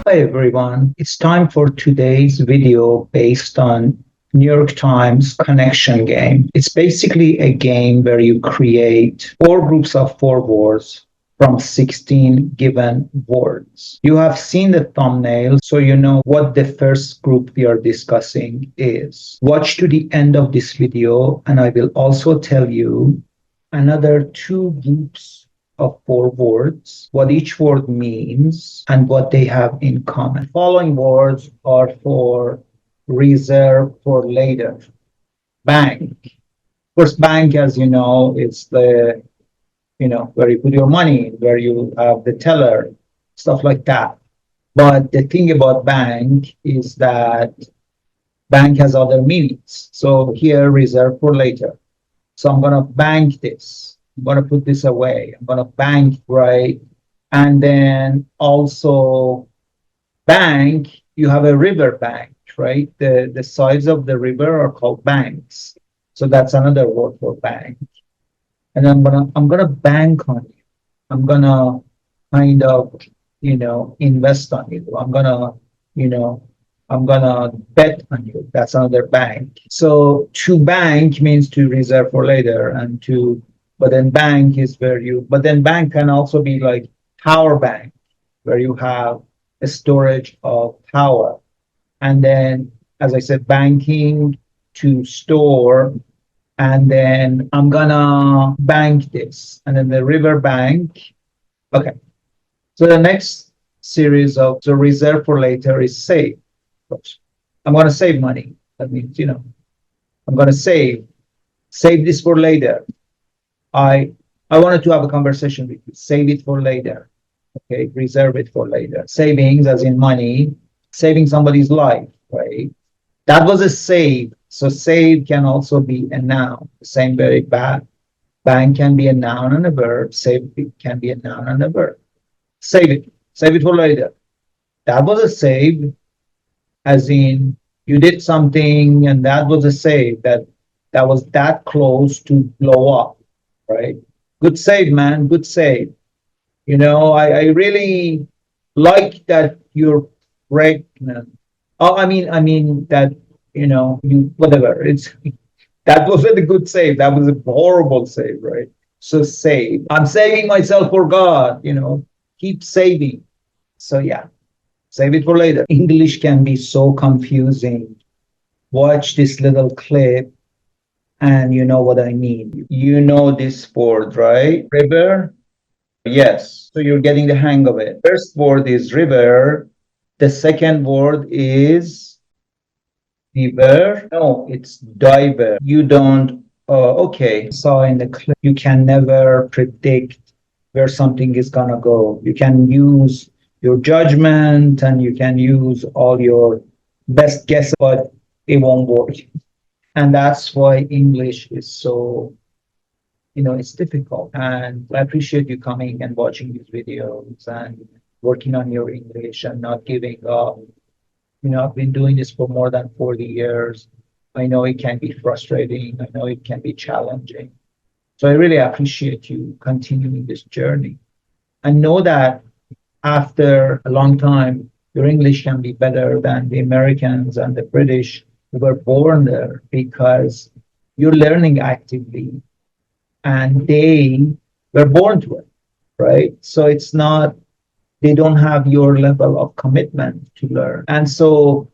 Hi everyone, it's time for today's video based on New York Times connection game. It's basically a game where you create four groups of four words from 16 given words. You have seen the thumbnail, so you know what the first group we are discussing is. Watch to the end of this video and I will also tell you another two groups of four words, what each word means, and what they have in common. The following words are for reserve for later. Bank. Of course, bank, as you know, is the, where you put your money, where you have the teller, stuff like that. But the thing about bank is that bank has other meanings. So here, reserve for later. So I'm going to bank this. I'm going to put this away. I'm going to bank, right? And then also bank, you have a river bank, right? The sides of the river are called banks. So that's another word for bank. And I'm gonna bank on you. I'm gonna kind of, invest on you. You know, I'm gonna bet on you. That's another bank. So to bank means to reserve for later, and but then bank is but then bank can also be like power bank, where you have a storage of power. And then, as I said, banking to store, and then I'm gonna bank this, and then the river bank. Okay, so the next series of the reserve for later is save. I'm gonna save money. That means, I'm gonna save this for later. I wanted to have a conversation with you. Save it for later. Okay, reserve it for later. Savings, as in money, saving somebody's life, right? That was a save. So save can also be a noun. The same way bank can be a noun and a verb. Save can be a noun and a verb. Save it. Save it for later. That was a save, as in you did something and that was a save that was that close to blow up, right? Good save, man. Good save. I really like that you're pregnant. Oh, I mean that, you whatever. It's that wasn't a good save. That was a horrible save, right? So save. I'm saving myself for God, keep saving. So yeah, save it for later. English can be so confusing. Watch this little clip and you know what I mean. You know this word, right? River. Yes. So you're getting the hang of it. First word is river. The second word is diver. No, it's diver. You don't, okay. Saw in the clip, you can never predict where something is gonna go. You can use your judgment and you can use all your best guess, but it won't work. And that's why English is so, it's difficult. And I appreciate you coming and watching these videos and working on your English and not giving up. I've been doing this for more than 40 years. I know it can be frustrating. I know it can be challenging. So I really appreciate you continuing this journey. I know that after a long time, your English can be better than the Americans and the British who were born there, because you're learning actively and they were born to it, right? So it's not, they don't have your level of commitment to learn. And so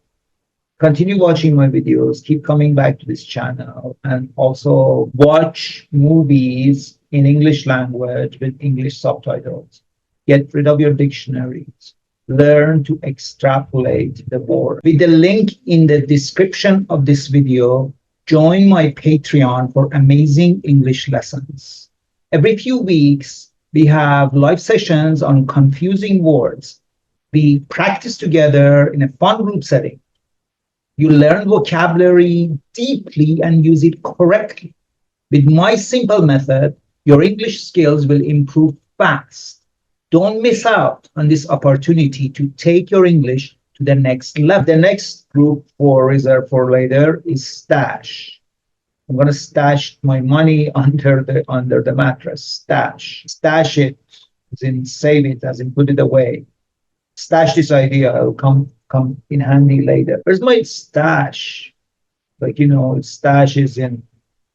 continue watching my videos, keep coming back to this channel, and also watch movies in English language with English subtitles. Get rid of your dictionaries. Learn to extrapolate the word. With the link in the description of this video, join my Patreon for amazing English lessons. Every few weeks, we have live sessions on confusing words. We practice together in a fun group setting. You learn vocabulary deeply and use it correctly. With my simple method, your English skills will improve fast. Don't miss out on this opportunity to take your English to the next level. The next group for reserve for later is stash. I'm going to stash my money under the mattress. Stash it, as in save it, as in put it away. Stash this idea. It'll come in handy later. Where's my stash? Like, stash is in,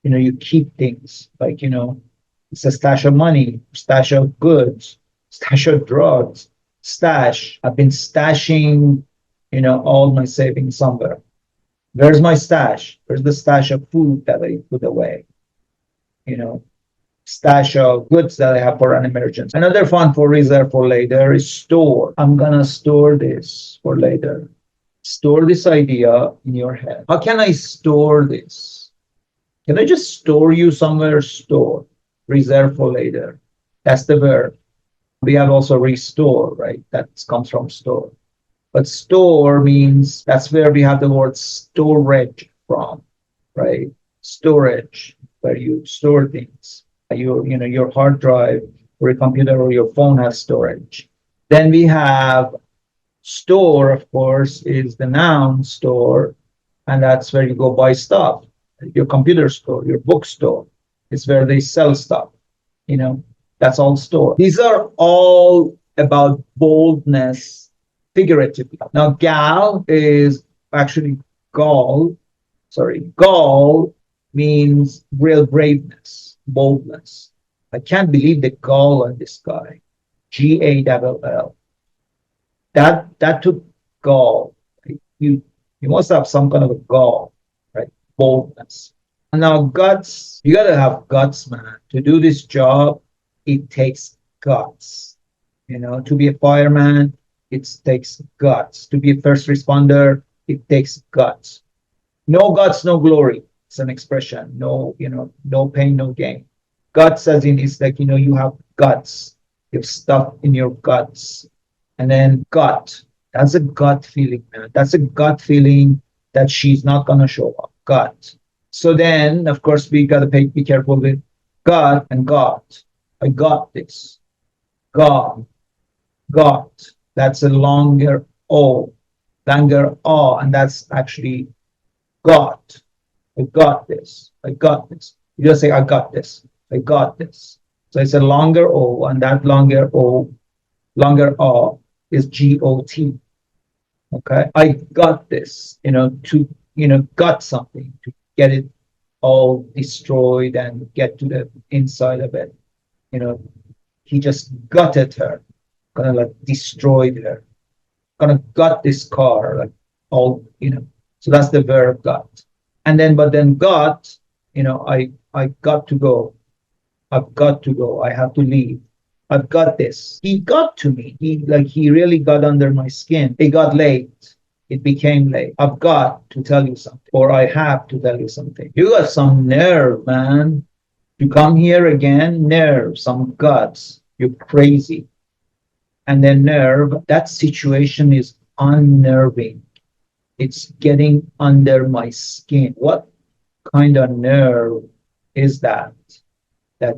you keep things. Like, it's a stash of money, stash of goods, stash of drugs, stash. I've been stashing, all my savings somewhere. Where's my stash? Where's the stash of food that I put away? You know, stash of goods that I have for an emergency. Another fun for reserve for later is store. I'm gonna store this for later. Store this idea in your head. How can I store this? Can I just store you somewhere? Store. Reserve for later. That's the verb. We have also restore, right? That comes from store. But store means that's where we have the word storage from, right? Storage, where you store things. Your hard drive or your computer or your phone has storage. Then we have store, of course, is the noun store, and that's where you go buy stuff. Your computer store, your bookstore, is where they sell stuff. That's all store. These are all about boldness figuratively. Now, gal is actually gall. Sorry, gall means real braveness, boldness. I can't believe the gall on this guy. Gall. That took gall. Right? You must have some kind of a gall, right? Boldness. And now guts, you gotta have guts, man. To do this job, it takes guts. To be a fireman, it takes guts. To be a first responder, it takes guts. No guts, no glory. It's an expression. No, no pain, no gain. Guts as in it's like, you have guts. You have stuff in your guts. And then gut. That's a gut feeling, man. That's a gut feeling that she's not gonna show up. Gut. So then, of course, we gotta be careful with gut and got. I got this. Got. That's a longer O, longer O, and that's actually got. I got this. I got this. You just say, I got this. I got this. So it's a longer O, and that longer O is G-O-T. Okay. I got this, gut something, to get it all destroyed and get to the inside of it. He just gutted her, gonna like destroyed her, gonna gut this car, like all, so that's the verb gut. But then got, I got to go. I've got to go. I have to leave. I've got this. He got to me. He really got under my skin. It got late. It became late. I've got to tell you something, or I have to tell you something. You got some nerve, man. You come here again, nerve, some guts. You're crazy. And then nerve, that situation is unnerving. It's getting under my skin. What kind of nerve is that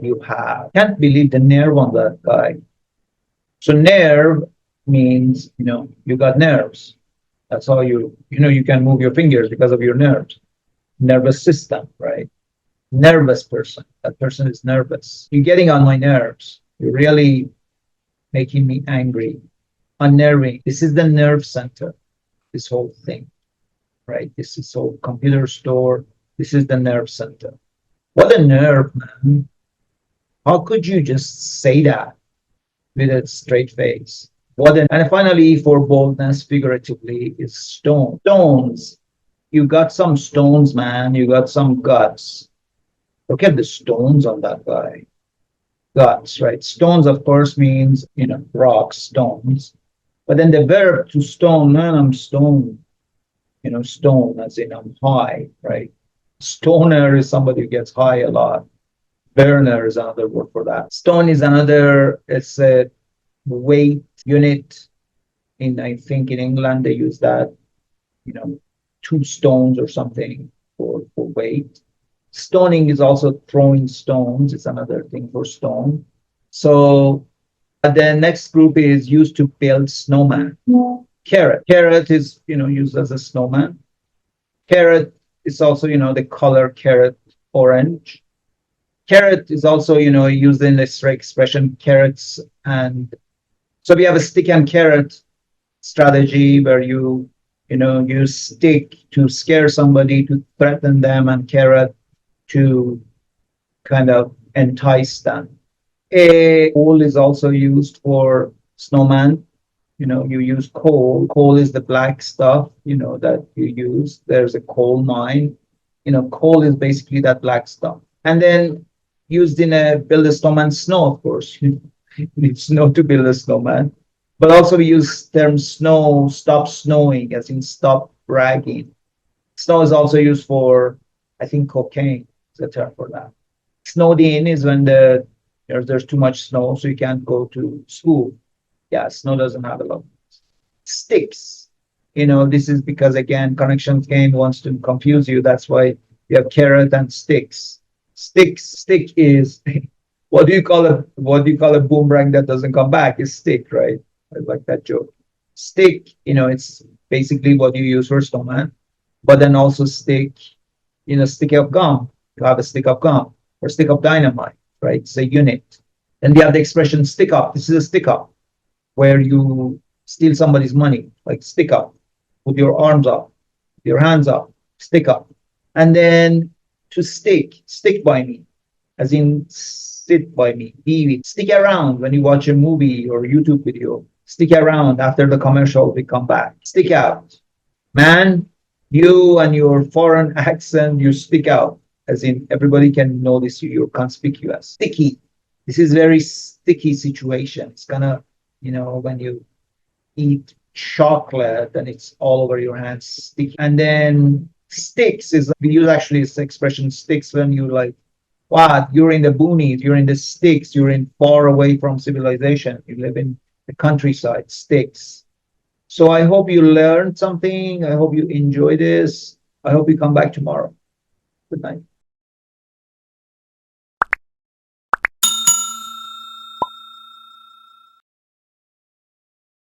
you have? Can't believe the nerve on that guy. So nerve means, you got nerves. That's how you can move your fingers because of your nerves. Nervous system, right? Nervous person. That person is nervous. You're getting on my nerves. You're really making me angry. Unnerving. This is the nerve center, this whole thing, right? This is whole computer store. This is the nerve center. What a nerve, man. How could you just say that with a straight face? And finally, for boldness, figuratively, is stone. Stones. You got some stones, man. You got some guts. Look at the stones on that guy. Guts, right? Stones, of course, means, rocks, stones. But then the verb to stone, man, I'm stoned. Stone, as in I'm high, right? Stoner is somebody who gets high a lot. Burner is another word for that. Stone is another, it's a weight unit. I think in England they use that, 2 stones or something for weight. Stoning is also throwing stones. It's another thing for stone. So the next group is used to build snowman. Carrot. Carrot is, used as a snowman. Carrot is also, the color carrot, orange. Carrot is also, used in this expression, carrots. And so we have a stick and carrot strategy where you use stick to scare somebody, to threaten them, and carrot to kind of entice them. A coal is also used for snowman. You use coal. Coal is the black stuff, that you use. There's a coal mine. Coal is basically that black stuff. And then used in a build a snowman, snow, of course. You need snow to build a snowman. But also we use term snow, stop snowing, as in stop bragging. Snow is also used for, I think, cocaine is a term for that. Snowed in is when there's too much snow, so you can't go to school. Yeah, snow doesn't have a lot. Sticks. This is because again, connections game wants to confuse you. That's why you have carrot and sticks. Stick is what do you call it? What do you call a boomerang that doesn't come back? Is stick, right? I like that joke. Stick, it's basically what you use for snowman, but then also stick, stick of gum. You have a stick of gum or stick of dynamite, right? It's a unit. Then we have the expression stick up. This is a stick up where you steal somebody's money, like stick up, put your arms up, your hands up, stick up. And then to stick by me, as in sit by me, be with, stick around when you watch a movie or YouTube video, stick around after the commercial, we come back, stick out. Man, you and your foreign accent, you stick out, as in everybody can notice you, you're conspicuous. Sticky. This is very sticky situation. It's gonna, when you eat chocolate and it's all over your hands, sticky. And then sticks is, we use actually this expression sticks when you like, wow, you're in the boonies, you're in the sticks, you're in far away from civilization, you live in the countryside, sticks. So I hope you learned something. I hope you enjoy this. I hope you come back tomorrow. Good night.